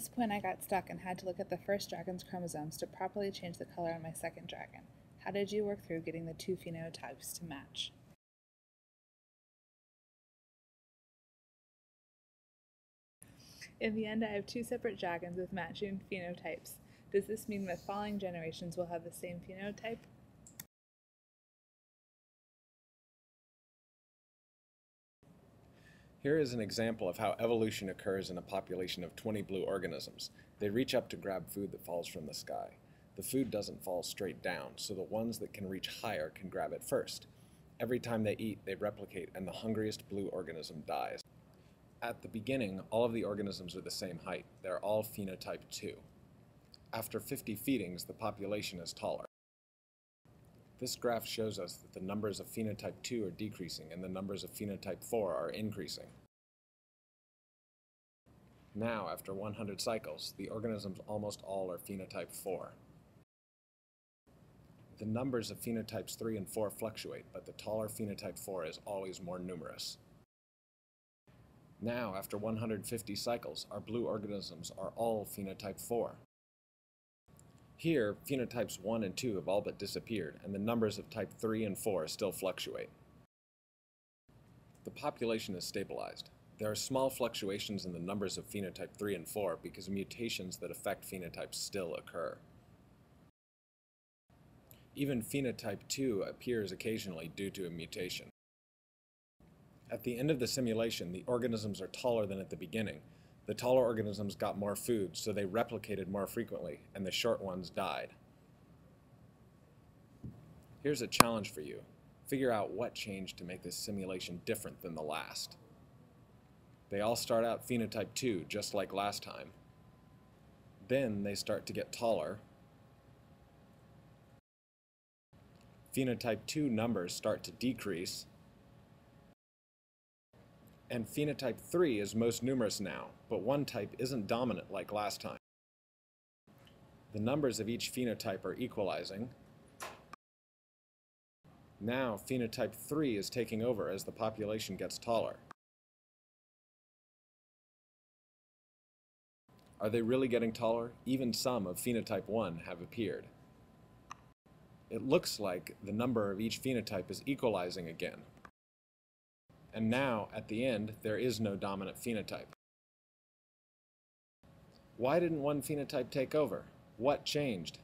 this point I got stuck and had to look at the first dragon's chromosomes to properly change the color on my second dragon. How did you work through getting the two phenotypes to match? In the end, I have two separate dragons with matching phenotypes. Does this mean that following generations will have the same phenotype? Here is an example of how evolution occurs in a population of 20 blue organisms. They reach up to grab food that falls from the sky. The food doesn't fall straight down, so the ones that can reach higher can grab it first. Every time they eat, they replicate, and the hungriest blue organism dies. At the beginning, all of the organisms are the same height. They're all phenotype 2. After 50 feedings, the population is taller. This graph shows us that the numbers of phenotype 2 are decreasing and the numbers of phenotype 4 are increasing. Now, after 100 cycles, the organisms almost all are phenotype 4. The numbers of phenotypes 3 and 4 fluctuate, but the taller phenotype 4 is always more numerous. Now, after 150 cycles, our blue organisms are all phenotype 4. Here, phenotypes 1 and 2 have all but disappeared, and the numbers of type 3 and 4 still fluctuate. The population is stabilized. There are small fluctuations in the numbers of phenotype 3 and 4 because mutations that affect phenotypes still occur. Even phenotype 2 appears occasionally due to a mutation. At the end of the simulation, the organisms are taller than at the beginning. The taller organisms got more food, so they replicated more frequently, and the short ones died. Here's a challenge for you. Figure out what changed to make this simulation different than the last. They all start out phenotype 2, just like last time. Then they start to get taller. Phenotype 2 numbers start to decrease. And phenotype 3 is most numerous now, but one type isn't dominant like last time. The numbers of each phenotype are equalizing. Now phenotype 3 is taking over as the population gets taller. Are they really getting taller? Even some of phenotype 1 have appeared. It looks like the number of each phenotype is equalizing again. And now, at the end, there is no dominant phenotype. Why didn't one phenotype take over? What changed?